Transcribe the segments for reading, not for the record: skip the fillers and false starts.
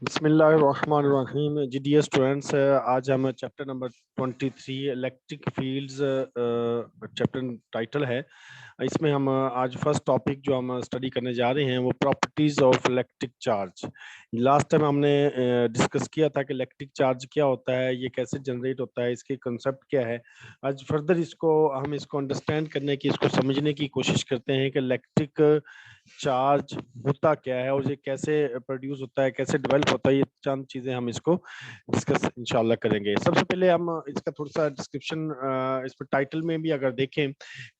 बिस्मिल्लाहिर्रहमानिर्रहीम जी dear students, आज हम chapter number 23 electric fields chapter title है। इसमें हम आज फर्स्ट टॉपिक जो हम स्टडी करने जा रहे हैं वो properties of electric charge. Last time हमने डिस्कस किया था कि इलेक्ट्रिक चार्ज क्या होता है, ये कैसे जनरेट होता है, इसके कंसेप्ट क्या है। आज फर्दर इसको अंडरस्टैंड करने की, इसको समझने की कोशिश करते हैं कि इलेक्ट्रिक चार्ज होता क्या है और ये कैसे प्रोड्यूस होता है, कैसे डेवलप होता है। ये चंद चीजें हम इसको डिस्कस इंशाल्लाह करेंगे। सबसे पहले हम इसका थोड़ा सा डिस्क्रिप्शन, इस पर टाइटल में भी अगर देखें,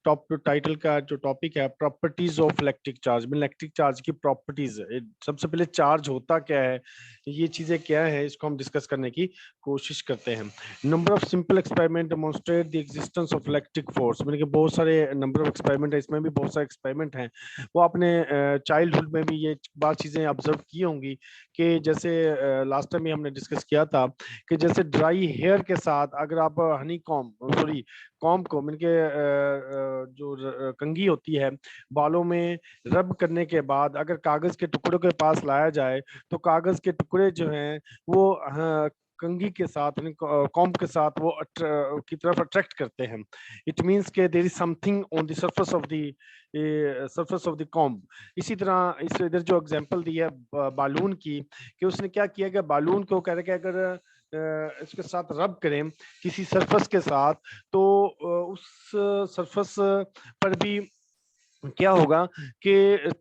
टॉप टाइटल का जो टॉपिक है प्रॉपर्टीज ऑफ इलेक्ट्रिक चार्ज, में इलेक्ट्रिक चार्ज की प्रॉपर्टीज। सबसे पहले चार्ज होता क्या है, ये चीजें क्या है, इसको हम डिस्कस करने की कोशिश करते हैं। Number of simple experiment demonstrate the existence of electric force. मैंने कि बहुत सारे नंबर ऑफ एक्सपेरिमेंट है, इसमें भी बहुत सारे एक्सपेरिमेंट हैं। वो आपने चाइल्डहुड में भी ये बात चीजें ऑब्जर्व की होंगी कि जैसे लास्ट टाइम हमने डिस्कस किया था कि जैसे ड्राई हेयर के साथ अगर आप हनी कॉम्ब को मिल के जो कंघी होती है बालों में रब करने के बाद अगर कागज के टुकड़ों के पास लाया जाए तो कागज के टुकड़े जो हैं वो कंघी के साथ कॉम्ब के साथ वो की तरफ अट्रैक्ट करते हैं। इट मीन्स के there is something on the surface of the comb. इसी तरह इस इधर जो एग्जांपल दी है बालून की, कि उसने क्या किया कि बालून को कह रहे कि अगर इसके साथ रब करें किसी सरफेस के साथ तो उस सरफेस पर भी क्या होगा कि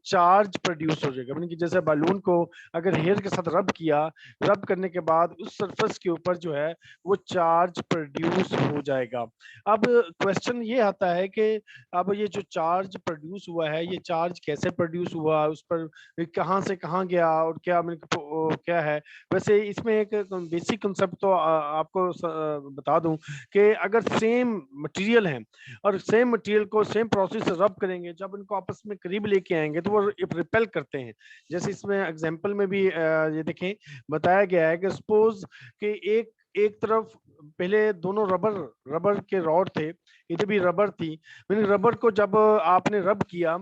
चार्ज प्रोड्यूस हो जाएगा। यानी कि जैसे बालून को अगर हेयर के साथ रब करने के बाद उस सरफेस के ऊपर जो है वो चार्ज प्रोड्यूस हो जाएगा। अब क्वेश्चन ये आता है कि अब ये जो चार्ज प्रोड्यूस हुआ है, ये चार्ज कैसे प्रोड्यूस हुआ, उस पर कहाँ से कहाँ गया और क्या है। वैसे इसमें एक बेसिक कंसेप्ट तो आपको बता दूं कि अगर सेम मटेरियल है और सेम मटेरियल को सेम प्रोसेस से रब करेंगे, जब इनको आपस में करीब लेके आएंगे तो वो रिपेल करते हैं। जैसे इसमें एग्जांपल में भी ये देखें बताया गया है कि सपोज कि एक एक तरफ पहले दोनों रबर के रॉड थे, इधर भी रबर थी। मैंने रबर को जब आपने रब किया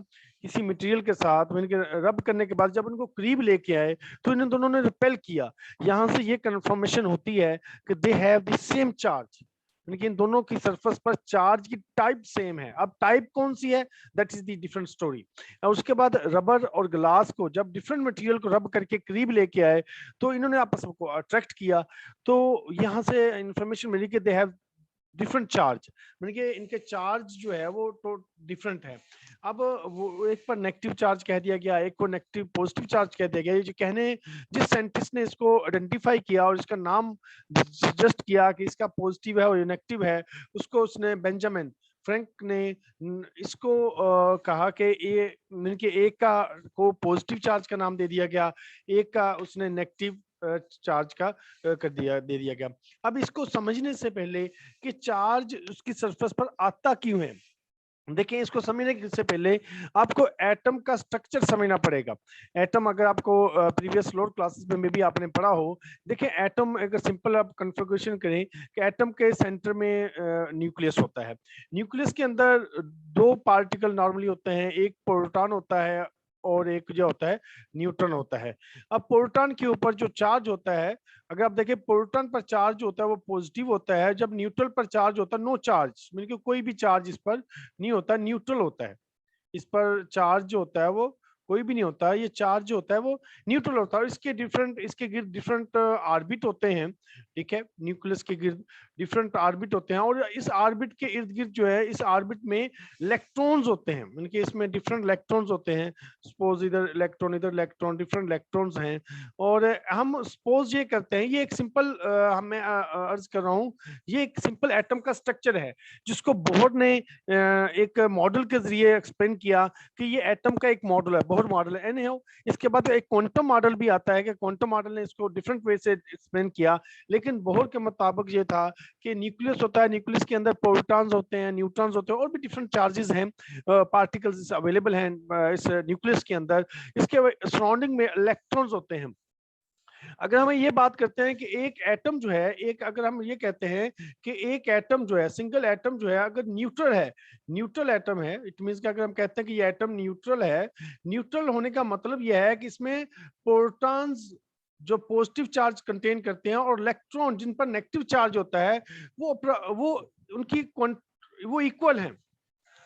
किसी मटेरियल के साथ, मैंने रब करने के बाद जब उनको करीब लेके आए तो इन दोनों ने रिपेल किया। यहां से ये कंफर्मेशन होती है कि they have the same charge, लेकिन दोनों की सरफेस पर चार्ज की टाइप सेम है। अब टाइप कौन सी है, that is the different story. उसके बाद रबर और ग्लास को जब डिफरेंट मटेरियल को रब करके करीब लेके आए तो इन्होंने आपस में अट्रैक्ट किया, तो यहां से इंफॉर्मेशन मिली कि दे हैव डिफरेंट चार्ज, यानी कि इनके चार्ज जो है वो तो डिफरेंट है। अब वो एक पर नेगेटिव चार्ज कह दिया गया, एक को नेगेटिव पॉजिटिव चार्ज कह दिया गया। ये जो कहने जिस साइंटिस्ट ने इसको आइडेंटिफाई किया और इसका नाम सजेस्ट किया कि इसका पॉजिटिव है और नेगेटिव है, उसको उसने बेंजामिन फ्रैंक ने इसको कहा कि ये एक का को पॉजिटिव चार्ज का नाम दे दिया गया, एक का उसने नेगेटिव चार्ज का दे दिया गया। अब इसको समझने से पहले कि चार्ज उसकी सरफेस पर आता क्यों है, देखिए इसको समझने से पहले आपको एटम का स्ट्रक्चर समझना पड़ेगा। एटम अगर आपको प्रीवियस लोअर क्लासेस में भी आपने पढ़ा हो, देखिए एटम अगर सिंपल आप कन्फिगरेशन करें कि एटम के सेंटर में न्यूक्लियस होता है। न्यूक्लियस के अंदर दो पार्टिकल नॉर्मली होते हैं, एक प्रोटॉन होता है और एक जो होता है न्यूट्रॉन होता है। अब प्रोटॉन के ऊपर जो चार्ज होता है, अगर आप देखें प्रोटॉन पर चार्ज होता है वो पॉजिटिव होता है, जब न्यूट्रल पर चार्ज होता है नो चार्ज, मतलब कोई भी चार्ज इस पर नहीं होता, न्यूट्रल होता है। इस पर चार्ज जो होता है वो कोई भी नहीं होता, ये चार्ज जो होता है वो न्यूट्रल होता है। और इसके गिर्द डिफरेंट ऑर्बिट होते हैं, ठीक है, न्यूक्लियस के गिर्द डिफरेंट ऑर्बिट होते हैं और इस ऑर्बिट के इर्द गिर्द जो है इस ऑर्बिट में इलेक्ट्रॉन्स होते हैं, यानी कि इसमें डिफरेंट इलेक्ट्रॉन्स होते हैं। सपोज इधर इलेक्ट्रॉन डिफरेंट इलेक्ट्रॉन्स हैं। और हम सपोज ये करते हैं, ये एक सिंपल मैं अर्ज कर रहा हूँ, ये एक सिंपल एटम का स्ट्रक्चर है जिसको बोहर ने एक मॉडल के जरिए एक्सप्लेन किया कि ये एटम का एक मॉडल है, बोहर मॉडल है। एनी इसके बाद एक क्वांटम मॉडल भी आता है कि क्वांटम मॉडल ने इसको डिफरेंट वे से एक्सप्लेन किया, लेकिन बोहर के मुताबिक ये था कि न्यूक्लियस होता है, न्यूक्लियस के अंदर प्रोटॉन्स होते हैं, न्यूट्रॉन्स होते हैं और भी डिफरेंट चार्जेस हैं, पार्टिकल्स अवेलेबल हैं इस न्यूक्लियस के अंदर। इसके सराउंडिंग में इलेक्ट्रॉन्स होते हैं। अगर हम ये बात करते हैं कि एक एटम जो है, एक अगर हम ये कहते हैं कि एक एटम जो है, सिंगल एटम जो है अगर न्यूट्रल है, न्यूट्रल एटम है, इट मींस कि अगर हम कहते हैं कि ये एटम न्यूट्रल है, न्यूट्रल होने का मतलब यह है कि इसमें प्रोटॉन्स जो पॉजिटिव चार्ज कंटेन करते हैं और इलेक्ट्रॉन जिन पर नेगेटिव चार्ज होता है वो उनकी वो इक्वल है,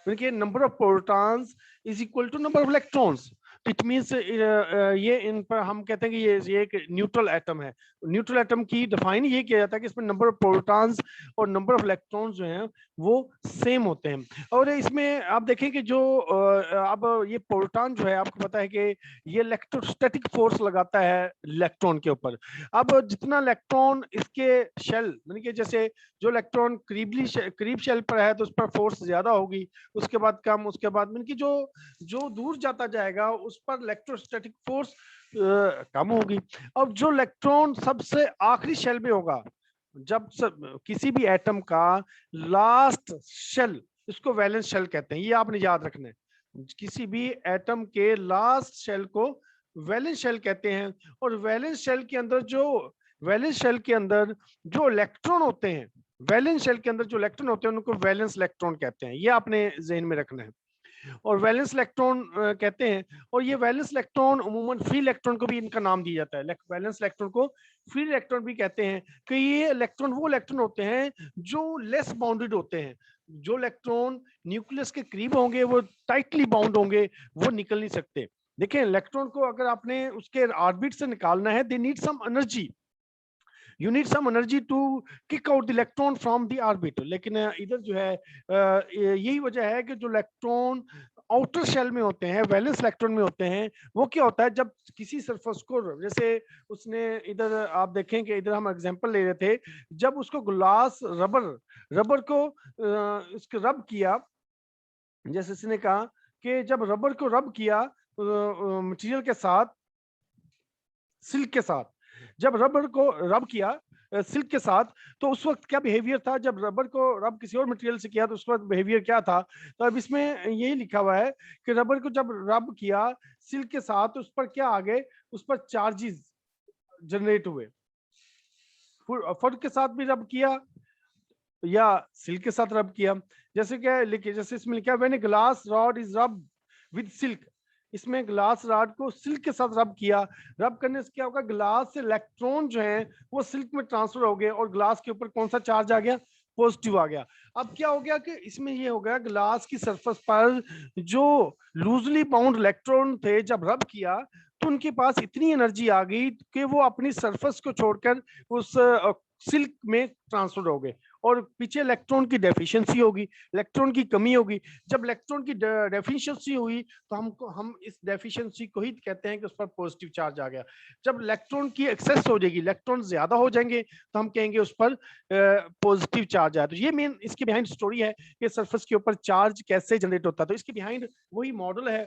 उनके number of protons is equal to number of electrons. It means ये इन पर हम कहते हैं कि ये एक न्यूट्रल एटम है। न्यूट्रल एटम की डिफाइन ये किया जाता है कि इसमें नंबर ऑफ प्रोटॉन्स और नंबर ऑफ इलेक्ट्रॉन्स जो हैं वो सेम होते हैं। और इसमें आप देखें कि जो अब ये प्रोटॉन जो है, आपको पता है कि ये इलेक्ट्रोस्टैटिक फोर्स लगाता है इलेक्ट्रॉन के ऊपर। अब जितना इलेक्ट्रॉन इसके शेल, यानी कि जैसे जो इलेक्ट्रॉन करीब शेल पर है तो उस पर फोर्स ज्यादा होगी, उसके बाद कम, उसके बाद इनकी जो जो दूर जाता जाएगा उस पर इलेक्ट्रोस्टैटिक फोर्स कम होगी। अब जो इलेक्ट्रॉन सबसे आखिरी शेल में होगा, जब किसी भी एटम का लास्ट शेल, इसको वैलेंस शेल कहते हैं, ये आपने याद रखना है। किसी भी एटम के लास्ट शेल को वैलेंस शेल कहते हैं। और वैलेंस शेल के अंदर जो इलेक्ट्रॉन होते हैं, वैलेंस शेल के अंदर जो इलेक्ट्रॉन होते हैं उनको वैलेंस इलेक्ट्रॉन कहते हैं, ये आपने ज़हन में रखना है। और वैलेंस इलेक्ट्रॉन कहते हैं। और ये वैलेंस इलेक्ट्रॉन उमूमन फ्री इलेक्ट्रॉन को भी इनका नाम दिया जाता है, वैलेंस इलेक्ट्रॉन को फ्री इलेक्ट्रॉन भी कहते हैं कि ये इलेक्ट्रॉन वो इलेक्ट्रॉन होते हैं जो लेस बाउंडेड होते हैं। जो इलेक्ट्रॉन न्यूक्लियस के करीब होंगे वो टाइटली बाउंड होंगे, वो निकल नहीं सकते। देखिए इलेक्ट्रॉन को अगर आपने उसके ऑर्बिट से निकालना है, they need some energy, you need some energy to kick out the electron from the orbit. लेकिन इधर जो है यही वजह है कि जो इलेक्ट्रॉन आउटर शेल में होते हैं, वैलेंस इलेक्ट्रॉन में होते हैं, वो क्या होता है जब किसी सरफेस को, जैसे उसने इधर आप देखें कि इधर हम एग्जांपल ले रहे थे, जब उसको ग्लास रबर को इसको रब किया, जैसे इसने कहा कि जब रबर को रब किया मटेरियल के साथ, सिल्क के साथ, जब रबर को रब किया सिल्क के साथ, तो उस वक्त क्या बिहेवियर था, जब रबर को रब किसी और मटेरियल से किया तो उस वक्त बिहेवियर क्या था। तो अब इसमें यही लिखा हुआ है कि रबर को जब रब किया सिल्क के साथ तो उस पर क्या आ गए, उस पर चार्जेस जनरेट हुए। फुट के साथ भी रब किया या सिल्क के साथ रब किया, जैसे क्या लिखे, जैसे इसमें लिखा when a glass rod is रब विद सिल्क, इसमें ग्लास रॉड को सिल्क के साथ रब किया। रब करने से क्या होगा, ग्लास से इलेक्ट्रॉन जो है वो सिल्क में ट्रांसफर हो गए और ग्लास के ऊपर कौन सा चार्ज आ गया, पॉजिटिव आ गया। अब क्या हो गया कि इसमें ये हो गया, ग्लास की सरफेस पर जो लूजली बाउंड इलेक्ट्रॉन थे जब रब किया तो उनके पास इतनी एनर्जी आ गई कि वो अपनी सरफेस को छोड़कर उस सिल्क में ट्रांसफर हो गए और पीछे इलेक्ट्रॉन की डेफिशिएंसी होगी, इलेक्ट्रॉन की कमी होगी। जब इलेक्ट्रॉन की डेफिशिएंसी हुई तो हम इस डेफिशिएंसी को ही कहते हैं कि उस पर पॉजिटिव चार्ज आ गया। जब इलेक्ट्रॉन की एक्सेस हो जाएगी, इलेक्ट्रॉन ज्यादा हो जाएंगे तो हम कहेंगे उस पर पॉजिटिव चार्ज आया। तो ये मेन इसके बिहाइंड स्टोरी है कि सरफेस के ऊपर चार्ज कैसे जनरेट होता है। तो इसके बिहाइंड वही मॉडल है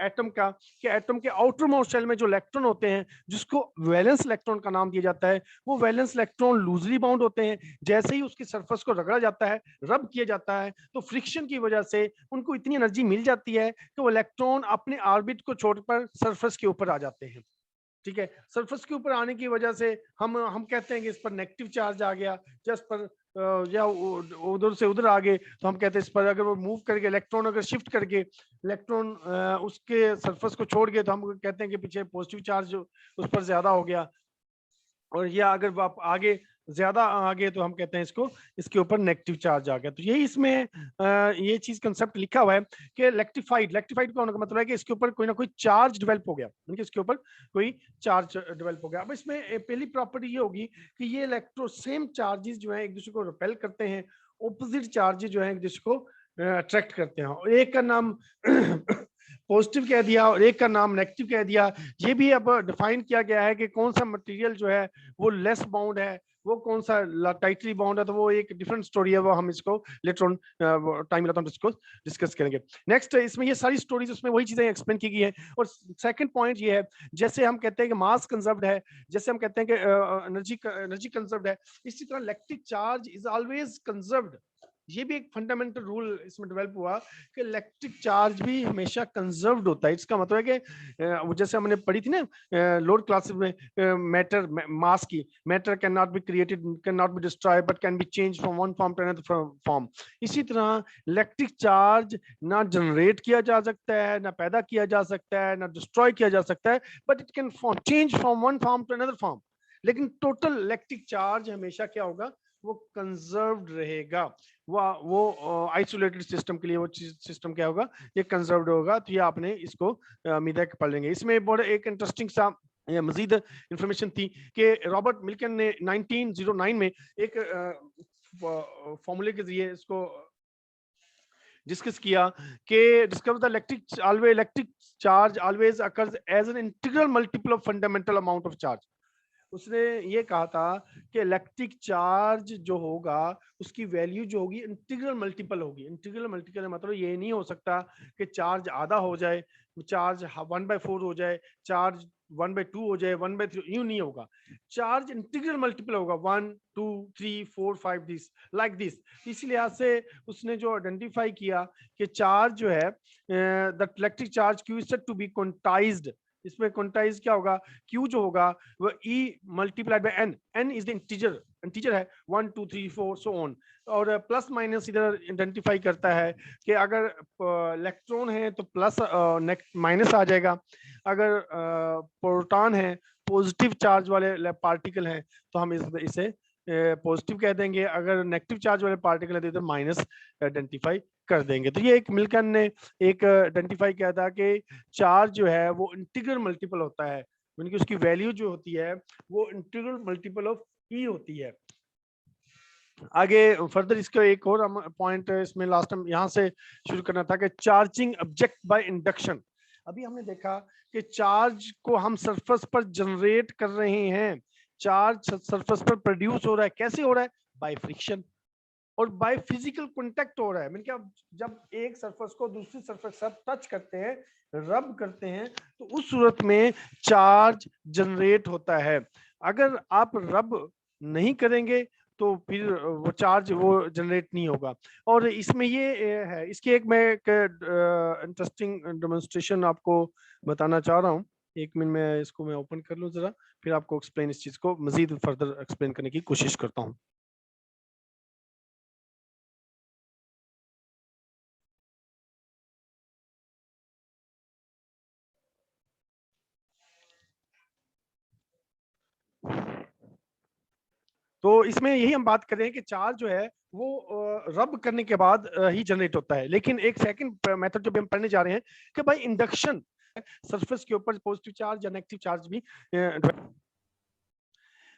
एटम का, कि एटम के आउटर मोस्ट शेल में जो इलेक्ट्रॉन होते हैं जिसको वैलेंस इलेक्ट्रॉन का नाम दिया जाता है, वो वैलेंस इलेक्ट्रॉन लूजली बाउंड होते हैं। जैसे ही उसकी सरफेस को रगड़ा जाता है, रब किया जाता है, तो फ्रिक्शन की वजह से उनको इतनी एनर्जी मिल जाती है कि वो इलेक्ट्रॉन अपने ऑर्बिट को छोड़कर सरफेस के ऊपर आ जाते हैं। ठीक है, सरफेस के ऊपर आने की वजह से हम कहते हैं कि इस पर नेगेटिव चार्ज आ गया, जिस पर या उधर से उधर आ गए तो हम कहते हैं इस पर अगर वो मूव करके इलेक्ट्रॉन अगर शिफ्ट करके इलेक्ट्रॉन उसके सरफेस को छोड़ गए तो हम कहते हैं कि पीछे पॉजिटिव चार्ज उस पर ज्यादा हो गया। और या अगर आप आगे ज्यादा आगे तो हम कहते हैं इसको, इसके ऊपर नेगेटिव चार्ज आ गया। तो यही इसमें ये चीज कंसेप्ट लिखा हुआ है कि इलेक्ट्रिफाइड का होने का मतलब है कि इसके ऊपर कोई ना कोई चार्ज डेवलप हो गया, यानी इसके ऊपर कोई चार्ज डेवलप हो गया। अब इसमें पहली प्रॉपर्टी ये होगी कि ये इलेक्ट्रो सेम चार्जेस जो है एक दूसरे को रिपेल करते हैं, ऑपोजिट चार्जेस जो है एक दूसरे को अट्रैक्ट करते हैं। और एक का नाम पॉजिटिव कह दिया और एक का नाम नेगेटिव कह दिया। ये भी अब डिफाइन किया गया है कि कौन सा मटेरियल जो है वो लेस बाउंड है, वो कौन सा टाइटली बाउंड है। तो वो एक डिफरेंट स्टोरी है, वो हम इसको लेटर ऑन टाइम मिला तो हम इसको डिस्कस करेंगे। नेक्स्ट इसमें ये सारी स्टोरीज उसमें वही चीजें एक्सप्लेन की गई है। और सेकंड पॉइंट ये है, जैसे हम कहते हैं कि मास कंजर्व्ड है, जैसे हम कहते हैं कि एनर्जी कंजर्व्ड है, इसी तरह electric charge is always conserved. ये भी एक फंडामेंटल रूल इसमें डेवलप हुआ कि इलेक्ट्रिक चार्ज भी हमेशा कंजर्व्ड होता है। इसका मतलब है कि जैसे हमने पढ़ी थी ना लोअर क्लासेस में मैटर मास की, matter can not be created, can not be destroyed but can be change from one form to another form. इसी तरह इलेक्ट्रिक चार्ज ना जनरेट किया जा सकता है, ना पैदा किया जा सकता है, ना डिस्ट्रॉय किया जा सकता है, but it can change from one form to another form. लेकिन टोटल इलेक्ट्रिक चार्ज हमेशा क्या होगा, वो कंजर्व्ड रहेगा। वो आइसोलेटेड सिस्टम के लिए वो सिस्टम क्या होगा, ये कंजर्व्ड होगा। तो ये आपने इसको उम्मीद है कि पढ़ लेंगे। इसमें बड़ा एक इंटरेस्टिंग सा मजीद इंफॉर्मेशन थी कि रॉबर्ट मिल्टन ने 1909 में एक फॉर्मूले के जरिए इसको डिस्कस किया कि discover the electric charge always occurs as an integral multiple of fundamental amount of charge. उसने ये कहा था कि इलेक्ट्रिक चार्ज जो होगा उसकी वैल्यू जो होगी इंटीग्रल मल्टीपल होगी। इंटीग्रल मल्टीपल मतलब ये नहीं हो सकता कि चार्ज आधा हो जाए, चार्ज 1/4 हो जाए, चार्ज 1/2 हो जाए, 1/3, यूं नहीं होगा। चार्ज इंटीग्रल मल्टीपल होगा, 1 2 3 4 5 दिस लाइक दिस। इसी लिहाज से उसने जो आइडेंटिफाई किया कि चार्ज जो है the electric charge Q is said to be quantized. इसमें क्वांटाइज क्या होगा, क्यू जो होगा वो E multiplied by n. N is the integer है 1 2 3 4 सो ऑन। और प्लस माइनस इधर आइडेंटिफाई करता है कि अगर इलेक्ट्रॉन है तो प्लस माइनस आ जाएगा, अगर प्रोटॉन है पॉजिटिव चार्ज वाले पार्टिकल हैं तो हम इसे पॉजिटिव कह देंगे, अगर नेगेटिव चार्ज वाले पार्टिकल है तो इधर माइनस आइडेंटिफाई कर देंगे। तो ये एक मिल्टन ने एक आइडेंटिफाई किया था कि चार्ज जो है वो इंटीग्रल मल्टीपल होता है, यानी कि उसकी वैल्यू जो होती है वो इंटीग्रल मल्टीपल ऑफ ई होती है। आगे फर्दर इसका एक और पॉइंट इसमें लास्ट टाइम यहाँ से शुरू करना था कि चार्जिंग ऑब्जेक्ट बाय इंडक्शन। अभी हमने देखा कि चार्ज को हम सरफेस पर जनरेट कर रहे हैं, चार्ज सरफेस पर प्रोड्यूस हो रहा है, कैसे हो रहा है, बाय फ्रिक्शन और बाय फिजिकल कांटेक्ट हो रहा है। क्या जब एक सरफेस को दूसरी सरफेस से टच करते हैं, रब करते हैं, तो उस सूरत में चार्ज जनरेट होता है। अगर आप रब नहीं करेंगे तो फिर वो चार्ज वो जनरेट नहीं होगा। और इसमें ये है, इसकी एक मैं इंटरेस्टिंग डेमोन्स्ट्रेशन आपको बताना चाह रहा हूँ। एक मिनट में इसको मैं ओपन कर लूँ जरा, फिर आपको एक्सप्लेन इस चीज को मजीद फर्दर एक्सप्लेन करने की कोशिश करता हूँ। तो इसमें यही हम बात कर रहे हैं कि चार्ज जो है वो रब करने के बाद ही जनरेट होता है। लेकिन एक सेकंड मेथड जो हम पढ़ने जा रहे हैं कि भाई इंडक्शन सरफेस के ऊपर पॉजिटिव चार्ज या नेगेटिव चार्ज भी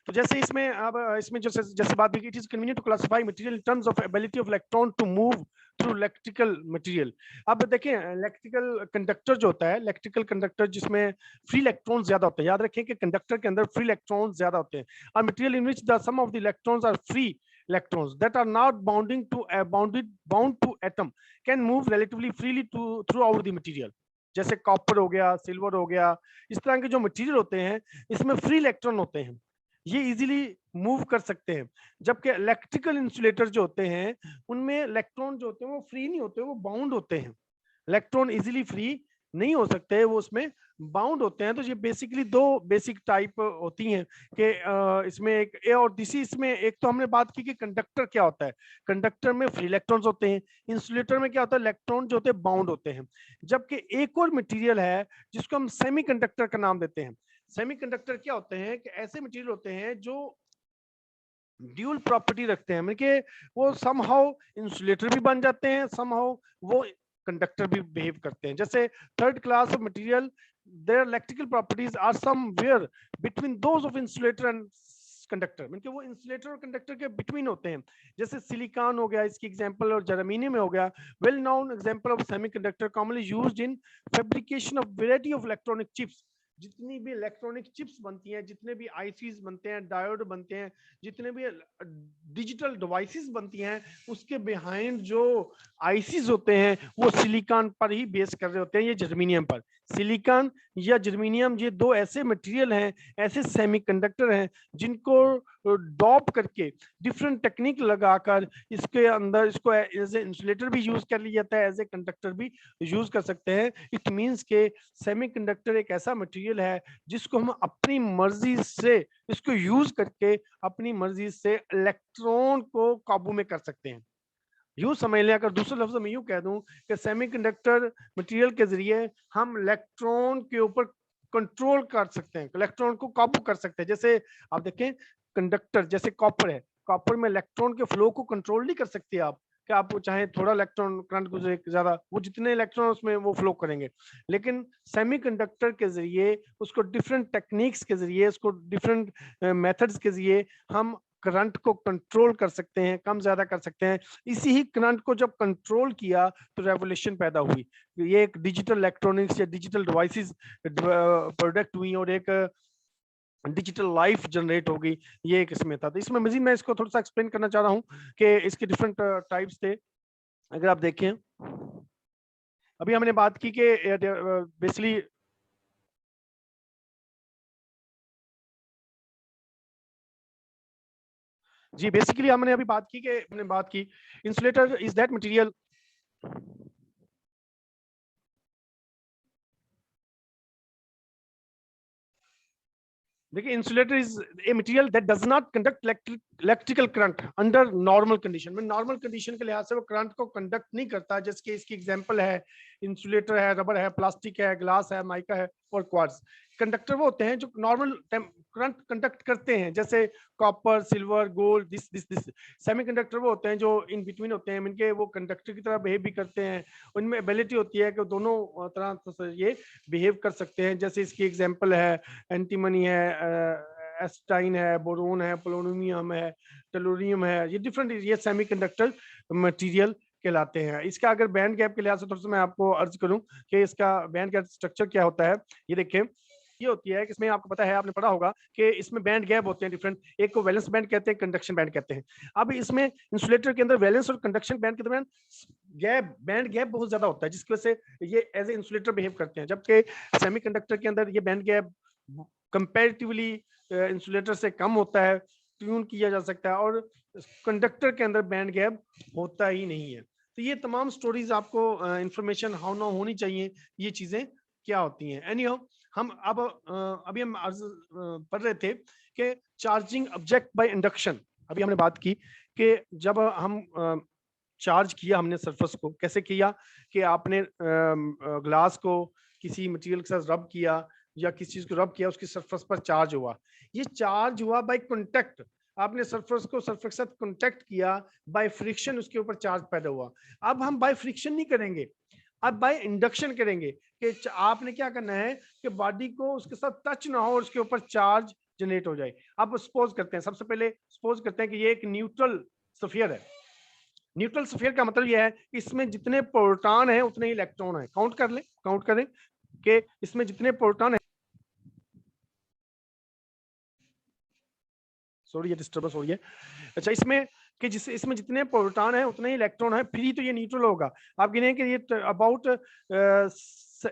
तो जैसे इसमें अब इसमें जैसे बात भी, it is convenient to classify material in terms of ability of electron to move through electrical material. अब देखिए इलेक्ट्रिकल कंडक्टर जो होता है, इलेक्ट्रिकल कंडक्टर जिसमें फ्री इलेक्ट्रॉन ज्यादा होते हैं, याद रखें कि कंडक्टर के अंदर फ्री इलेक्ट्रॉन ज्यादा होते हैं। और material in which the some of the electrons are free electrons that are not bound to atom can move relatively freely throughout the material। जैसे कॉपर हो गया, सिल्वर हो गया, इस तरह के जो मटेरियल होते हैं इसमें फ्री इलेक्ट्रॉन होते हैं, ये इजीली मूव कर सकते हैं। जबकि इलेक्ट्रिकल इंसुलेटर जो होते हैं उनमें इलेक्ट्रॉन जो होते हैं वो फ्री नहीं होते, वो बाउंड होते हैं। इलेक्ट्रॉन इजीली फ्री नहीं हो सकते, वो उसमें बाउंड होते हैं। तो ये बेसिकली दो बेसिक टाइप होती हैं कि इसमें एक और दूसरी, इसमें एक तो हमने बात की कि कंडक्टर क्या होता है, कंडक्टर में फ्री इलेक्ट्रॉन्स होते हैं, इंसुलेटर में क्या होता है, इलेक्ट्रॉन जो होते हैं बाउंड होते हैं। जबकि एक और मटेरियल है जिसको हम सेमीकंडक्टर का नाम देते हैं। सेमीकंडक्टर क्या होते हैं कि ऐसे मटेरियल होते हैं जो ड्यूल प्रॉपर्टी रखते हैं, मतलब वो समहाउ इंसुलेटर भी बन जाते हैं, समहाउ वो कंडक्टर भी बिहेव करते हैं। जैसे third class of material, their electrical properties are somewhere between those of insulator and conductor, मतलब वो इंसुलेटर और कंडक्टर के बिटवीन होते हैं। जैसे सिलिकॉन हो गया इसकी एग्जांपल, और जर्मेनियम हो गया, well known example of semiconductor commonly used in fabrication of variety of electronic chips. जितनी भी इलेक्ट्रॉनिक चिप्स बनती हैं, जितने भी आईसीज बनते हैं, डायोड बनते हैं, जितने भी डिजिटल डिवाइसेस बनती हैं, उसके बिहाइंड जो आईसीज होते हैं वो सिलिकॉन पर ही बेस कर रहे होते हैं, ये जर्मेनियम पर। सिलिकॉन या जर्मेनियम ये दो ऐसे मटेरियल हैं, ऐसे सेमीकंडक्टर हैं जिनको डॉप करके डिफरेंट टेक्निक लगाकर इसके अंदर इसको एज ए इंसुलेटर भी यूज कर लिया जाता है, एज ए कंडक्टर भी यूज कर सकते हैं। इट मींस के सेमीकंडक्टर एक ऐसा मटेरियल है जिसको हम अपनी मर्जी से इसको यूज करके अपनी मर्जी से इलेक्ट्रॉन को काबू में कर सकते हैं। यूं समझ लें, अगर दूसरे लफ्ज में यूं कह दूं कि सेमीकंडक्टर मटेरियल के जरिए हम इलेक्ट्रॉन के ऊपर कंट्रोल कर सकते हैं, इलेक्ट्रॉन को काबू कर सकते हैं। जैसे आप देखें कंडक्टर जैसे कॉपर है, कॉपर में इलेक्ट्रॉन के फ्लो को कंट्रोल नहीं कर सकते आप, कि आप चाहे थोड़ा इलेक्ट्रॉन करंट गुजरे ज्यादा, वो जितने इलेक्ट्रॉन उसमें वो फ्लो करेंगे। लेकिन सेमीकंडक्टर के जरिए उसको डिफरेंट टेक्निक्स के जरिए, उसको डिफरेंट मेथड्स के जरिए हम करंट को कंट्रोल कर सकते हैं, कम ज्यादा कर सकते हैं। इसी ही करंट को जब कंट्रोल किया तो रेवोल्यूशन पैदा हुई। ये एक डिजिटल इलेक्ट्रॉनिक्स या डिजिटल डिवाइसेस प्रोडक्ट हुई और एक डिजिटल लाइफ जनरेट हो गई। ये एक इसमें था। तो इसमें मजीद मैं इसको थोड़ा सा एक्सप्लेन करना चाह रहा हूँ कि इसके डिफरेंट टाइप्स थे। अगर आप देखें, अभी हमने बात की कि बेसिकली जी बेसिकली हमने अभी बात की कि हमने बात की इंसुलेटर इज दैट मटेरियल। देखिए insulator is a material that does not conduct electrical current under normal condition में। नॉर्मल कंडीशन के लिहाज से वो करंट को कंडक्ट नहीं करता। जैसे इसकी एग्जांपल है इंसुलेटर है, रबर है, प्लास्टिक है, ग्लास है, माइका है और क्वार्ट्ज। कंडक्टर वो होते हैं जो नॉर्मल करंट कंडक्ट करते हैं, जैसे copper, silver, gold, this. Semiconductor वो होते हैं जो इन बिटवीन होते हैं, इनके वो कंडक्टर की तरह बिहेव भी करते हैं। उनमें एबिलिटी होती है कि दोनों तरह से ये बिहेव कर सकते हैं। जैसे इसकी एग्जांपल है एंटीमनी है, एस्टाइन है, बोरोन है, पोलोनियम है, टेलोरियम है। ये डिफरेंट ये सेमीकंडक्टर मटेरियल कहलाते हैं। इसका अगर बैंड गैप के लिहाज से थोड़ा सा मैं आपको अर्ज करूं कि इसका बैंड गैप स्ट्रक्चर क्या होता है। ये देखें, ये होती है कि इसमें आपको पता है, आपने पढ़ा होगा कि इसमें बैंड गैप होते हैं डिफरेंट। एक को वैलेंस बैंड कहते हैं, कंडक्शन बैंड कहते हैं। अब इसमें इंसुलेटर के अंदर वैलेंस और कंडक्शन बैंड के दरमियान गैप, बैंड गैप बहुत ज्यादा होता है, जिसकी वजह से ये एज ए इंसुलेटर बिहेव करते हैं। जबकि सेमीकंडक्टर के अंदर ये बैंड गैप कंपैरेटिवली इंसुलेटर से कम होता है, ट्यून किया जा सकता है, और कंडक्टर के अंदर बैंड गैप होता ही नहीं है। तो ये तमाम स्टोरीज आपको इंफॉर्मेशन हाउ ना होनी चाहिए, ये चीजें क्या होती हैं। एनीहाउ हम अब अभी हम पढ़ रहे थे कि चार्जिंग ऑब्जेक्ट बाय इंडक्शन। अभी हमने बात की कि जब हम चार्ज किया हमने सरफेस को, कैसे किया कि आपने ग्लास को किसी मटेरियल के साथ रब किया या किसी चीज को रब किया, उसकी सरफेस पर चार्ज हुआ। ये चार्ज हुआ बाय कांटेक्ट। आपने सरफेस को सरफेस के साथ कांटेक्ट किया, बाय फ्रिक्शन उसके ऊपर चार्ज पैदा हुआ। अब हम बाय फ्रिक्शन नहीं करेंगे, अब बाय इंडक्शन करेंगे कि आपने क्या करना है कि बॉडी को उसके साथ टच ना हो और उसके ऊपर चार्ज जनरेट हो जाए। अब सपोज करते हैं, सबसे पहले सपोज करते हैं कि ये एक न्यूट्रल स्फीयर है। न्यूट्रल स्फीयर का मतलब यह है कि इसमें जितने प्रोटॉन हैं उतने ही इलेक्ट्रॉन हैं। काउंट कर लें, काउंट करें कि इसमें जितने प्रोटॉन हैं, सॉरी ये डिस्टर्बेंस हो रही है। अच्छा, इसमें कि जिस इसमें जितने प्रोटॉन है उतने ही इलेक्ट्रॉन है, फ्री तो ये न्यूट्रल होगा। आप गिने कि ये अबाउट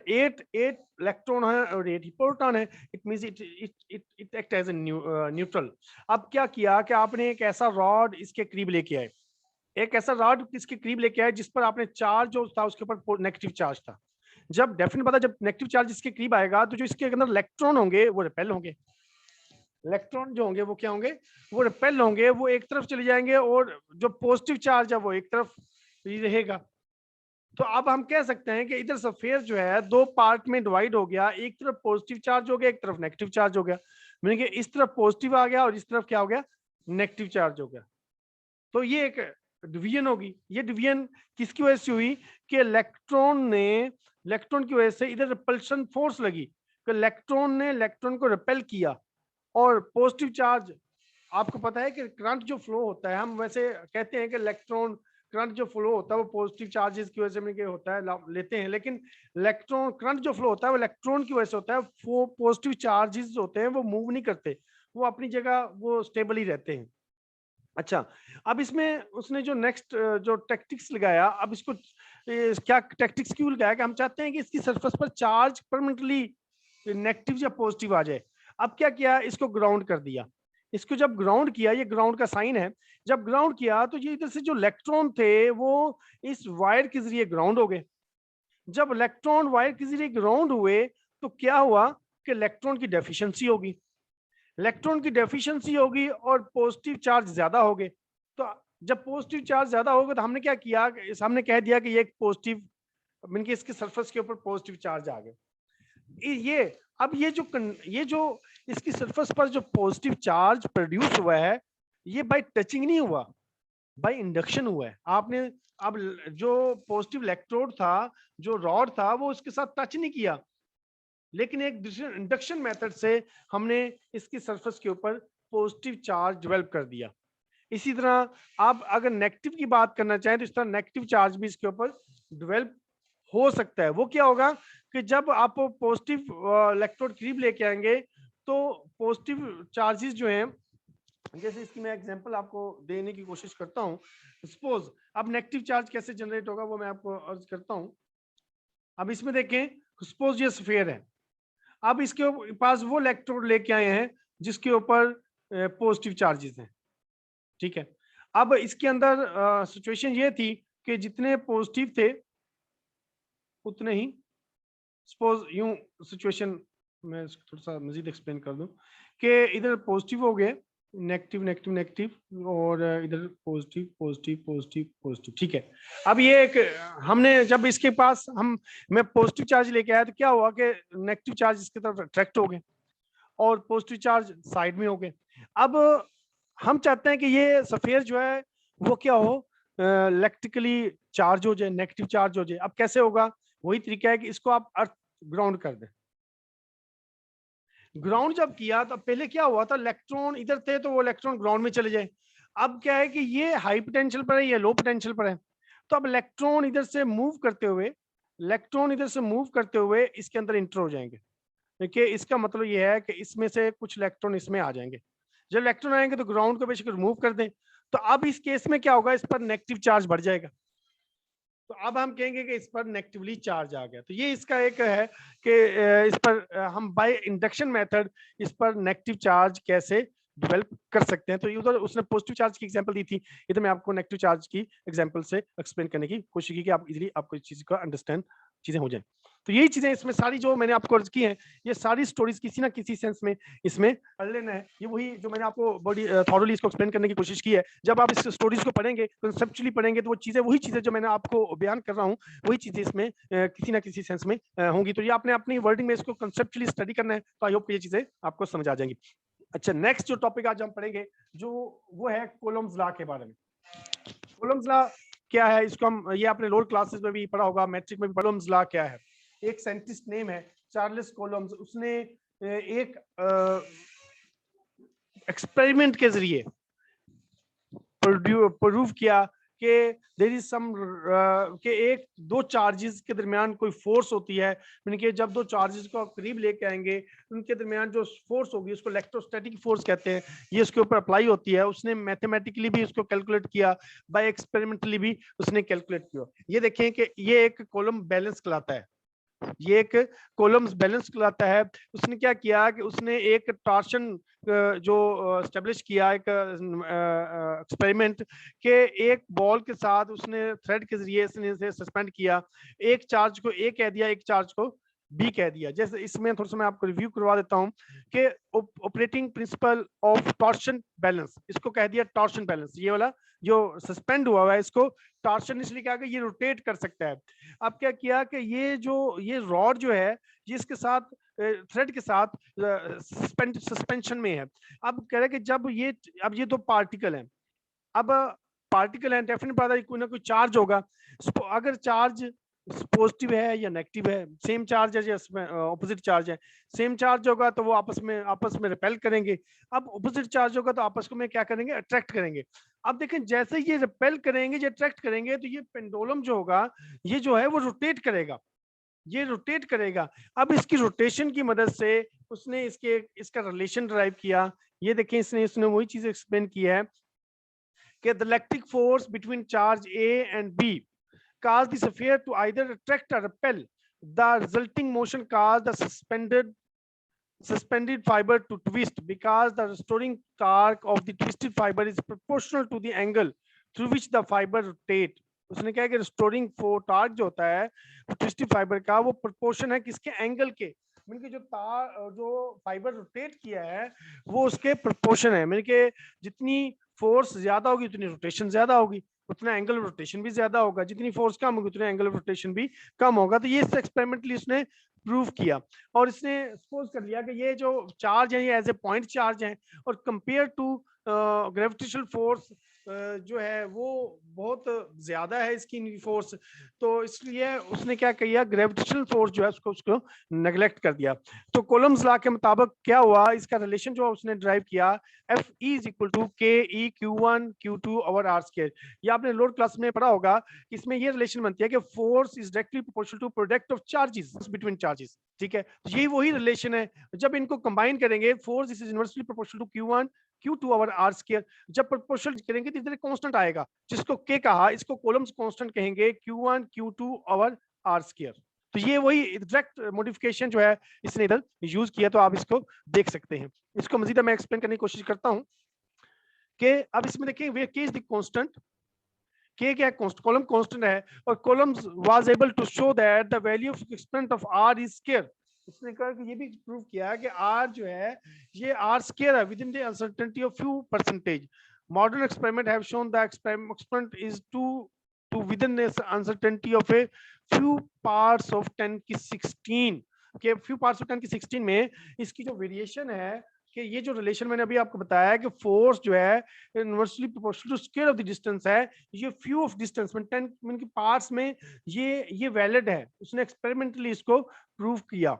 8 इलेक्ट्रॉन है और 8 प्रोटॉन है। It means it act as a neutral. अब क्या किया कि आपने एक ऐसा रॉड इसके करीब लेके आए, एक ऐसा रॉड इसके करीब लेके आए जिस पर आपने चार्ज जो था उसके ऊपर नेगेटिव चार्ज था। जब डेफिनेट पता, जब नेगेटिव चार्ज इसके करीब आएगा तो जो इसके अंदर इलेक्ट्रॉन होंगे वो रिपेल होंगे। इलेक्ट्रॉन जो होंगे वो क्या होंगे, वो रिपेल होंगे, वो एक तरफ चले जाएंगे, और जो पॉजिटिव चार्ज है वो एक तरफ ही रहेगा। तो अब हम कह सकते हैं कि इधर स्फीयर जो है दो पार्ट में डिवाइड हो गया, एक तरफ पॉजिटिव चार्ज हो गया, एक तरफ नेगेटिव चार्ज हो गया। मीनिंग कि इस तरफ पॉजिटिव आ गया और इस तरफ क्या हो गया, नेगेटिव चार्ज हो गया। तो ये एक डिवीजन होगी। ये डिवीजन किसकी वजह से हुई कि इलेक्ट्रॉन की वजह से इधर रिपल्शन फोर्स लगी, कि इलेक्ट्रॉन ने इलेक्ट्रॉन को रिपेल किया। और पॉजिटिव चार्ज, आपको पता है कि करंट जो फ्लो होता है, हम वैसे कहते हैं कि इलेक्ट्रॉन करंट जो फ्लो होता है वो पॉजिटिव चार्जेस की वजह से होता है, लेते हैं। लेकिन इलेक्ट्रॉन करंट जो फ्लो होता है वो इलेक्ट्रॉन की वजह से होता है। वो पॉजिटिव चार्जेस होते हैं वो मूव नहीं करते, वो अपनी जगह वो स्टेबल ही रहते हैं। अच्छा, अब इसमें उसने जो नेक्स्ट जो टैक्टिक्स लगाया, अब इसको क्या टैक्टिक्स क्यों लगाया कि हम चाहते हैं कि इसकी सरफेस पर चार्ज परमानेंटली नेगेटिव या पॉजिटिव आ जाए। अब क्या किया, इसको ग्राउंड कर दिया। इसको जब ग्राउंड किया, ये ग्राउंड का साइन है, जब ग्राउंड किया तो ये इधर से जो इलेक्ट्रॉन थे वो इस वायर के जरिए ग्राउंड हो गए। जब इलेक्ट्रॉन वायर के जरिए ग्राउंड हुए तो क्या हुआ कि इलेक्ट्रॉन की डेफिशिएंसी होगी, इलेक्ट्रॉन की डेफिशिएंसी होगी और पॉजिटिव चार्ज ज्यादा हो गए। तो जब पॉजिटिव चार्ज ज्यादा हो गए तो हमने क्या किया, हमने कह दिया कि ये एक पॉजिटिव, मीन कि इसके सरफेस के ऊपर पॉजिटिव चार्ज आ गए। ये अब ये जो इसकी सरफेस पर जो पॉजिटिव चार्ज प्रोड्यूस हुआ है, ये बाय टचिंग नहीं हुआ, बाय इंडक्शन हुआ है। आपने अब जो पॉजिटिव इलेक्ट्रोड था, जो रॉड था, वो उसके साथ टच नहीं किया, लेकिन एक दूसरे इंडक्शन मेथड से हमने इसकी सरफेस के ऊपर पॉजिटिव चार्ज डेवलप कर दिया। इसी तरह आप अगर नेगेटिव की बात करना चाहें तो इस तरह नेगेटिव चार्ज भी इसके ऊपर डेवलप हो सकता है। वो क्या होगा कि जब आप पॉजिटिव इलेक्ट्रोड करीब लेके आएंगे तो पॉजिटिव चार्जेस जो हैं, जैसे इसकी मैं एग्जांपल आपको देने की कोशिश करता हूं। सपोज अब नेगेटिव चार्ज कैसे जनरेट होगा वो मैं आपको अर्ज करता हूं। अब इसमें देखें, सपोज ये स्फीयर है, अब इसके पास वो इलेक्ट्रोड लेके आए हैं जिसके ऊपर पॉजिटिव चार्जेस हैं, ठीक है। अब इसके अंदर सिचुएशन ये थी कि जितने पॉजिटिव थे उतने ही, सपोज यूं सिचुएशन मैं इसको थोड़ा सा मजीद एक्सप्लेन कर दूं कि इधर पॉजिटिव हो गए, नेगेटिव नेगेटिव नेगेटिव, और इधर पॉजिटिव पॉजिटिव पॉजिटिव पॉजिटिव, ठीक है। अब ये एक हमने जब इसके पास मैं पॉजिटिव चार्ज लेके आया तो क्या हुआ कि नेगेटिव चार्ज इसकी तरफ अट्रैक्ट हो गए और पॉजिटिव चार्ज साइड में हो गए। अब हम चाहते हैं कि ये सफेयर जो है वो क्या हो, इलेक्ट्रिकली चार्ज हो जाए, नेगेटिव चार्ज हो जाए। अब कैसे होगा, वही तरीका है कि इसको आप अर्थ ग्राउंड कर दें। ग्राउंड जब किया तो पहले क्या हुआ था, इलेक्ट्रॉन इधर थे तो वो इलेक्ट्रॉन ग्राउंड में चले जाए। अब क्या है कि ये हाई पोटेंशियल पर है, ये लो पोटेंशियल पर है, तो अब इलेक्ट्रॉन इधर से मूव करते हुए इसके अंदर इंटर हो जाएंगे। देखिए इसका मतलब ये है कि इसमें से कुछ इलेक्ट्रॉन इसमें आ जाएंगे। जब इलेक्ट्रॉन आएंगे तो ग्राउंड को बेशक रिमूव कर दें, तो अब इस केस में क्या होगा, इस पर नेगेटिव चार्ज बढ़ जाएगा। तो अब हम कहेंगे कि इस पर नेगेटिवली चार्ज आ गया। तो ये इसका एक है कि इस पर हम बाय इंडक्शन मेथड इस पर नेगेटिव चार्ज कैसे डेवलप कर सकते हैं। तो उधर उसने पॉजिटिव चार्ज की एग्जांपल दी थी, इधर मैं आपको नेगेटिव चार्ज की एग्जांपल से एक्सप्लेन करने की कोशिश की कि आप इजीली आपको इस चीज का अंडरस्टैंड चीजें हो जाए। तो यही चीजें इसमें सारी जो मैंने आपको अर्ज की हैं, ये सारी स्टोरीज किसी ना किसी सेंस में इसमें पढ़ लेना है। ये वही जो मैंने आपको बड़ी थॉरली इसको एक्सप्लेन करने की कोशिश की है। जब आप इस स्टोरीज को पढ़ेंगे, कंसेप्चुअली पढ़ेंगे, तो वो चीजें वही चीजें जो मैंने आपको बयान कर रहा हूँ, वही चीजें इसमें किसी ना किसी सेंस में होंगी। तो ये आपने अपनी वर्डिंग में इसको कंसेप्चुअली स्टडी करना है, तो आई होप ये चीजें आपको समझ आ जाएंगी। अच्छा, नेक्स्ट जो टॉपिक आज हम पढ़ेंगे जो वो है कूलम्ब्स लॉ के बारे में। कूलम्ब्स लॉ क्या है, इसको हम ये आपने लोअर क्लासेस में भी पढ़ा होगा, मैट्रिक में भी। कूलम्ब्स लॉ क्या है, एक साइंटिस्ट नेम है चार्ल्स कूलम्ब्स, उसने एक एक्सपेरिमेंट के जरिए प्रूव किया कि देयर इज सम कि एक दो चार्जेस के दरमियान कोई फोर्स होती है, यानी कि जब दो चार्जेस को करीब लेके आएंगे उनके दरमियान जो फोर्स होगी उसको इलेक्ट्रोस्टैटिक फोर्स कहते हैं, ये उसके ऊपर अप्लाई होती है। उसने मैथमेटिकली भी उसको कैलकुलेट किया, बाय एक्सपेरिमेंटली भी उसने कैलकुलेट किया। ये देखें कि ये एक कॉलम बैलेंस कहलाता है, ये एक कॉलम्स बैलेंस कहलाता है। उसने क्या किया कि उसने एक टॉर्शन जो एस्टेब्लिश किया, एक एक्सपेरिमेंट के एक बॉल के साथ उसने थ्रेड के जरिए इसने सस्पेंड किया, एक चार्ज को ए कह दिया, एक चार्ज को बी कह दिया। जैसे इसमें थोड़ा सा मैं आपको रिव्यू करवा देता हूं कि operating principle of torsion balance, इसको कह दिया टॉर्शन बैलेंस। ये वाला जो सस्पेंड हुआ है इसको टॉर्शन इसलिए कहा कि ये रोटेट कर सकता है। अब क्या किया कि ये रॉड जो है ये इसके साथ थ्रेड के साथ सस्पेंशन में है। अब कह रहे हैं कि जब ये दो पार्टिकल हैं, अब पार्टिकल है, डेफिनेट बात है कोई ना कोई चार्ज होगा। अगर चार्ज पॉजिटिव है या नेगेटिव है, सेम चार्ज है या ऑपोजिट चार्ज है, सेम चार्ज होगा तो वो आपस में रिपेल करेंगे। अब ऑपोजिट चार्ज होगा तो आपस में क्या करेंगे, अट्रैक्ट करेंगे। अब देखें जैसे ये रिपेल करेंगे, ये अट्रैक्ट करेंगे, तो ये पेंडुलम जो होगा ये जो है वो रोटेट करेगा, ये रोटेट करेगा। अब इसकी रोटेशन की मदद से उसने इसका रिलेशन ड्राइव किया। ये देखें इसने वही चीज एक्सप्लेन की है कि the electric force between charge A and B cause the sphere to either attract or repel. The resulting motion cause the suspended suspended fiber to twist because the restoring torque of the twisted fiber is proportional to the angle through which the fiber rotate. उसने कहा कि restoring torque जो होता है twisted fibre का वो proportion है किसके एंगल के, मीन के जो तार जो फाइबर रोटेट किया है वो उसके प्रोपोर्शन है, मीन के जितनी फोर्स ज्यादा होगी उतनी रोटेशन ज्यादा होगी, उतना एंगल रोटेशन भी ज्यादा होगा, जितनी फोर्स कम होगी उतना एंगल रोटेशन भी कम होगा। तो ये एक्सपेरिमेंटली उसने प्रूव किया और इसने सपोज कर लिया कि ये जो चार्ज है ये एज ए पॉइंट चार्ज है और कंपेयर टू ग्रेविटेशनल फोर्स जो है वो बहुत ज्यादा है इसकी फोर्स, तो इसलिए उसने क्या किया ग्रेविटेशनल फोर्स जो है उसको नेग्लेक्ट कर दिया। तो कोलम्स लॉ के मुताबिक क्या हुआ, इसका रिलेशन जो उसने ड्राइव किया एफ इज इक्वल टू के ई Q1 Q2 over r square. ये आपने लोअर क्लास में पढ़ा होगा, इसमें ये रिलेशन बनती है कि force is directly proportional to product of charges between charges, ठीक है। तो यही वही रिलेशन है, जब इनको कंबाइन करेंगे force is inversely proportional to Q1 Q2 over r square. जब प्रोपोर्शनल करेंगे तो इधर कांस्टेंट आएगा जिसको के कहा, इसको कॉलम्स कांस्टेंट कहेंगे Q1 Q2 over r square. तो ये वही एग्जैक्ट मॉडिफिकेशन जो है इसने इधर यूज किया, तो आप इसको देख सकते हैं। इसको मजीद मैं एक्सप्लेन करने की कोशिश करता हूं कि अब इसमें देखिए वे के इज द कांस्टेंट, के क्या कॉलम कांस्टेंट है और coulombs was able to show that the value of exponent of r is square. इसने कहा कि ये भी प्रूव किया कि आर जो है ये आर स्क्वायर है within the uncertainty of few percentage. Modern experiment have shown the experiment is to within the uncertainty of a few parts of 10 की 16 के फ्यू पार्ट्स ऑफ 10 की 16 में इसकी जो वेरिएशन है कि ये जो रिलेशन मैंने अभी आपको बताया है कि फोर्स जो है inversely proportional to square of the distance है, ये फ्यू ऑफ डिस्टेंस में 10 की पार्ट्स में ये वैलिड है। उसने एक्सपेरिमेंटली इसको प्रूव किया।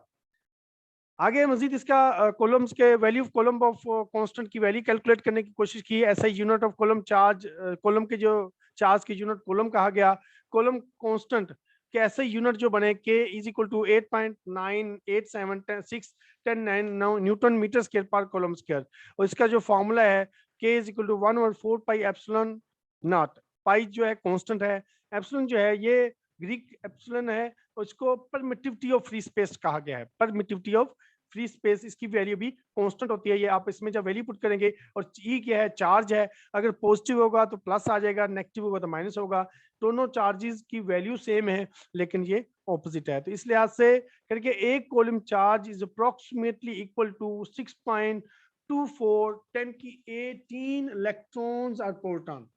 आगे मजीद इसका कॉलम्स के value of column of constant की वैल्यू कैलकुलेट करने की कोशिश की। ऐसा unit of column charge, column के जो चार्ज की यूनिट कॉलम कहा गया, कॉलम कांस्टेंट के ऐसे यूनिट जो बने k is equal to 8.987610 newton metre square पर कॉलम स्क्वायर, और इसका जो फॉर्मूला है k is equal to 1/4 pi epsilon naught. Pi जो है कांस्टेंट है, एप्सिलॉन जो है ये ग्रीक एप्सिलॉन है, उसको परमिटिविटी ऑफ फ्री स्पेस कहा गया है। परमिटिविटी ऑफ फ्री स्पेस, इसकी वैल्यू भी कांस्टेंट होती है। ये आप इसमें जब वैल्यू पुट करेंगे, और ई क्या है चार्ज है, अगर पॉजिटिव होगा तो प्लस आ जाएगा, नेगेटिव होगा तो माइनस होगा। दोनों चार्जेस की वैल्यू सेम है लेकिन ये ऑपोजिट है। तो इस लिहाज से करके एक coulomb charge is approximately equal to 6.24 10 की 18 इलेक्ट्रॉन्स और प्रोटॉन।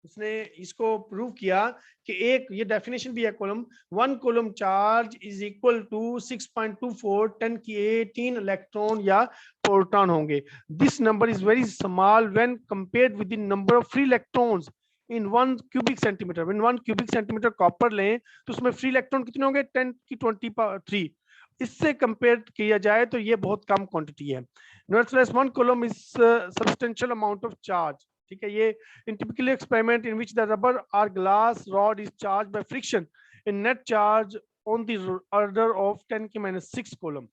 उसने इसको प्रूव किया कि एक ये डेफिनेशन भी है coulomb, one coulomb charge is equal to 6.24 10 की 18 इलेक्ट्रॉन या प्रोटॉन होंगे। This number is very small when compared with the number of free electrons in 1 cubic centimetre. When 1 cubic centimetre copper लें तो उसमें फ्री इलेक्ट्रॉन कितने होंगे 10 की 23। इससे कंपेयर किया जाए तो ये बहुत कम क्वांटिटी है। Nevertheless, one column is substantial amount of charge. ठीक है, ये in typical experiment in which the rubber or glass rod is charged by friction in net charge on the order of 10 की -6 कोलम।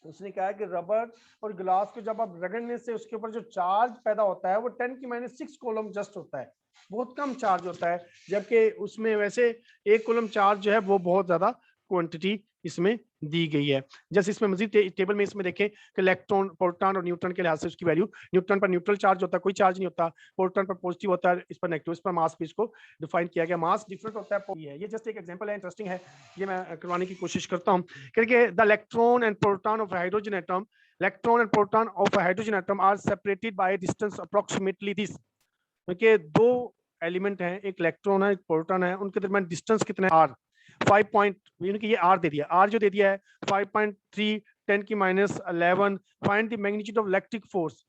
उसने कहा कि रबर और glass को जब आप रगड़ने से उसके ऊपर जो चार्ज पैदा होता है वो 10 की -6 कोलम जस्ट होता है, बहुत कम चार्ज होता है, जबकि उसमें वैसे एक कोलम चार्ज जो है वो बहुत ज्यादा क्वांटिटी इसमें दी गई है। जैसे इसमें मजीद टेबल में इसमें देखें कि इलेक्ट्रॉन, प्रोटॉन और न्यूट्रॉन के लिहाज से उसकी वैल्यू, न्यूट्रॉन पर न्यूट्रल चार्ज होता है, कोई चार्ज नहीं होता, प्रोटॉन पर पॉजिटिव होता है, इस पर नेगेटिव, इस पर मास भी इसको डिफाइन किया गया, मास डिफरेंट होता है। ये जस्ट एक एग्जांपल है, इंटरेस्टिंग है, ये मैं करवाने की कोशिश करता हूँ। क्योंकि the electron and proton of hydrogen atom, electron and proton of hydrogen atom are separated by distance approximately this. क्योंकि दो एलिमेंट हैं, एक इलेक्ट्रॉन है एक प्रोटॉन है, उनके दरमियान डिस्टेंस कितना है r 5 पॉइंट, ये r दे दिया, r जो दे दिया है 5.3 10 की -11। Find the magnitude of electric force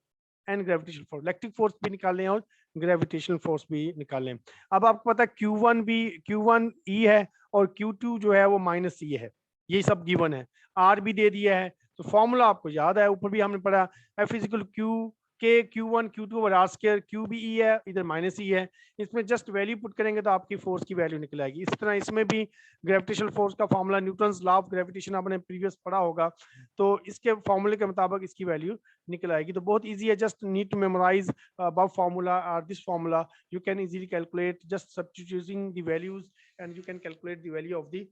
and gravitational force. Electric force भी निकाल लें और ग्रेविटेशनल फोर्स भी निकाल लें। अब आपको पता है Q1 भी Q1 E है और Q2 जो है वो -E है, ये सब गिवन है, r भी दे दिया है। तो फॉर्मूला आपको याद है, ऊपर भी हमने पढ़ा, F = Q के Q1 Q2 over r square, Q भी E है, इधर -E है, इसमें जस्ट वैल्यू पुट करेंगे तो आपकी फोर्स की वैल्यू निकल आएगी। इस तरह इसमें भी ग्रेविटेशनल फोर्स का formula, Newton's law of gravitation आपने प्रीवियस पढ़ा होगा, तो इसके फॉर्मूले के मुताबिक इसकी वैल्यू निकल आएगी। तो बहुत इजी है, just need to memorise above formula और this formula, you can easily calculate just substituting the values and you can calculate the value of the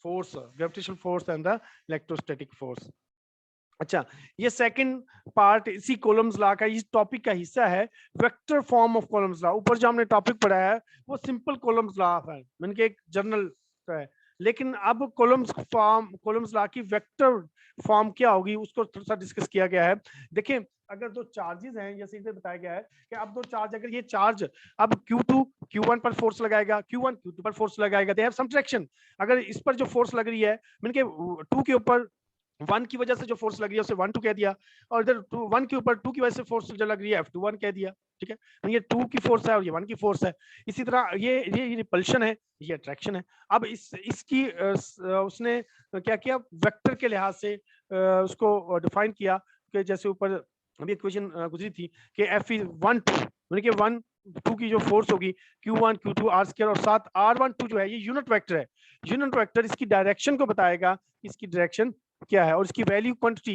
force, gravitational force and the electrostatic force. अच्छा, ये second part इसी columns law का, इस topic का हिस्सा है, vector form of columns law. ऊपर जो हमने टॉपिक पढ़ा है वो सिंपल कॉलम्स लॉ है, यानी कि एक जनरल है, लेकिन अब कॉलम्स लॉ की वेक्टर फॉर्म क्या होगी उसको थोड़ा सा डिस्कस किया गया है। देखिए, अगर दो चार्जेस हैं, जैसे इसे बताया गया है कि अब दो चार्ज, अगर ये चार्ज अब Q2 Q1 पर फोर्स लगाएगा, Q1 Q2 पर फोर्स लगाएगा, दे हैव सम ट्रैक्शन। अगर इस पर जो फोर्स लग रही है, मीन के 2 के ऊपर 1 की वजह से जो फोर्स लग रही है उसे 1 2 कह दिया, और इधर 1 के ऊपर 2 की वजह से फोर्स जो लग रही है F2 1 कह दिया। ठीक है, ये 2 की फोर्स है और ये 1 की फोर्स है। इसी तरह ये रिपल्शन है, ये अट्रैक्शन है। अब इसकी उसने क्या किया, वेक्टर के लिहाज से उसको डिफाइन किया कि जैसे ऊपर अभी इक्वेशन गुजरी थी कि F इज 1 2, यानी कि 1 2 की जो फोर्स होगी Q1 Q2 R² और साथ R12 जो है ये यूनिट वेक्टर है। यूनिट वेक्टर इसकी डायरेक्शन को बताएगा, इसकी डायरेक्शन क्या है, और इसकी वैल्यू क्वांटिटी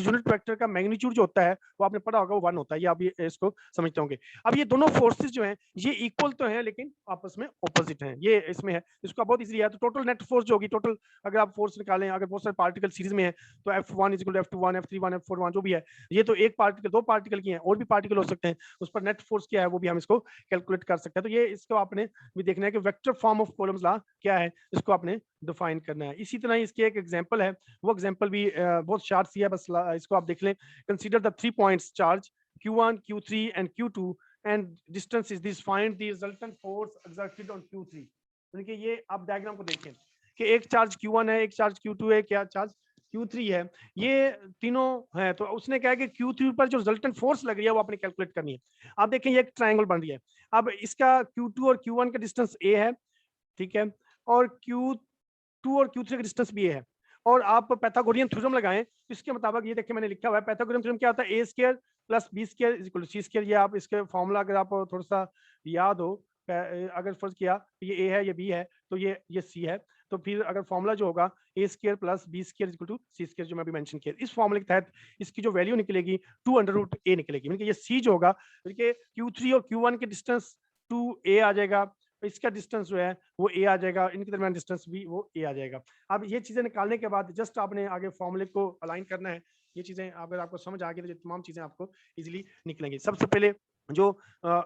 यूनिट वेक्टर का मैग्नीट्यूड जो होता है वो आपने पढ़ा होगा, वो 1 होता है। ये आप ये इसको समझते होंगे। अब ये दोनों फोर्सेस जो हैं ये इक्वल तो हैं लेकिन आपस में ऑपोजिट हैं, ये इसमें है। इसका बहुत इजी है। तो टोटल नेट फोर्स जो होगी, टोटल अगर आप फोर्स निकालें, अगर बहुत सारे पार्टिकल सीरीज में है तो F1 is equal to F21 F31 F41 जो भी है, ये तो एक पार्टिकल, दो पार्टिकल की है, और भी पार्टिकल हो सकते हैं, उस पर नेट फोर्स क्या है वो भी हम इसको कैलकुलेट कर सकते हैं। तो ये इसको आपने भी देखना है कि vector form of columns law क्या है, इसको आपने डिफाइन करना है। इसी तरह इसकी एक एग्जांपल है, वो एग्जांपल भी बहुत शार्ट सी है, बस इसको आप देख लें। Consider the 3 points charge Q1 Q3 and Q2 and distance is this, find the resultant force exerted on Q3। यानी कि ये आप डायग्राम को देखें कि एक चार्ज Q1 है, एक चार्ज Q2 है, क्या चार्ज Q3 है, ये तीनों है। तो उसने कहा कि Q3 पर जो रिजल्टेंट फोर्स लग रही है वो आपने कैलकुलेट करनी है। आप देखें ये एक ट्रायंगल बन रही है। अब इसका Q2 और Q1 का डिस्टेंस A है, ठीक है, और Q2 और Q3 का डिस्टेंस भी A है, और आप पैथागोरियन थ्योरम लगाएं तो इसके मुताबिक ये देखिए मैंने लिखा हुआ है, पैथागोरियन थ्योरम क्या होता है, A² plus B² is equal to C²। ये आप इसके फॉर्मूला अगर आप थोड़ा सा याद हो, अगर फर्ज किया तो ये A है, ये B है, तो ये C है, तो फिर अगर फॉर्मूला जो होगा A² plus B² equal to C², जो मैं अभी मेंशन किया, इस फॉर्मूले के तहत इसकी जो वैल्यू निकलेगी 2√A निकलेगी। मतलब ये C जो होगा, देखिए Q3 और Q1 के डिस्टेंस 2A आ जाएगा, इसका डिस्टेंस जो है वो A आ जाएगा, इनके दरमियान डिस्टेंस भी वो A आ जाएगा। अब ये चीजें निकालने के बाद जस्ट आपने आगे फॉर्मूले को अलाइन करना है। ये चीजें अगर आपको समझ आ गई तो ये तमाम चीजें आपको इजीली निकलेंगी। सबसे पहले जो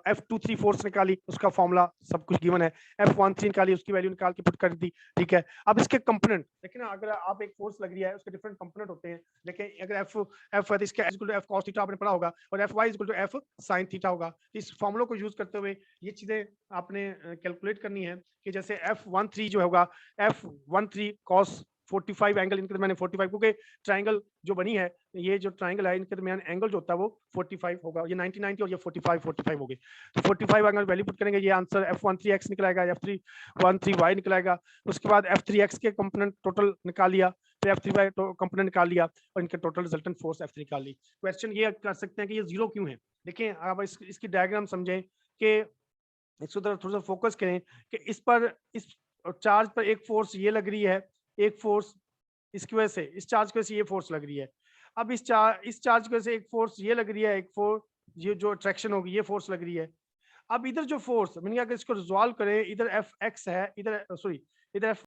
F23 फोर्स निकाली उसका फॉर्मूला सब कुछ गिवन है, F13 निकाली उसकी वैल्यू निकाल के पुट कर दी, ठीक है। अब इसके कंपोनेंट देखिए ना, अगर आप एक फोर्स लग रही है उसके डिफरेंट कंपोनेंट होते हैं। देखिए अगर F है तो इसका equal to F cos theta आपने पढ़ा होगा, और Fy equal to F sin theta होगा। इस फॉर्मूला को यूज करते हुए ये चीजें आपने कैलकुलेट करनी है कि जैसे F13 जो होगा, F13 cos 45 एंगल, इनके दरमियान 45, क्योंकि ट्रायंगल जो बनी है, ये जो ट्रायंगल है इनके दरमियान एंगल जो होता है वो 45 होगा, ये 90 90 और ये 45 हो गए। तो 45 अगर वैल्यू पुट करेंगे, ये आंसर F13x निकलेगा, F313y निकलेगा। उसके बाद F3x के कंपोनेंट टोटल निकाल लिया, फिर F3y कंपोनेंट निकाल लिया, और इनके टोटल रिजल्टेंट फोर्स F3 निकाल ली। क्वेश्चन ये कर सकते हैं कि ये जीरो क्यों है। देखिए आप इसकी डायग्राम समझें कि इसको थोड़ा सा फोकस करें कि इस चार्ज पर एक फोर्स ये लग रही है, एक फोर्स इसकी वजह से, इस चार्ज की वजह से ये फोर्स लग रही है। अब इस चार्ज की वजह से एक फोर्स ये लग रही है, एक फोर्स ये जो अट्रैक्शन होगी ये फोर्स लग रही है। अब इधर जो फोर्स, मैंने अगर इसको रिजॉल्व करें, इधर Fx है, इधर सॉरी इधर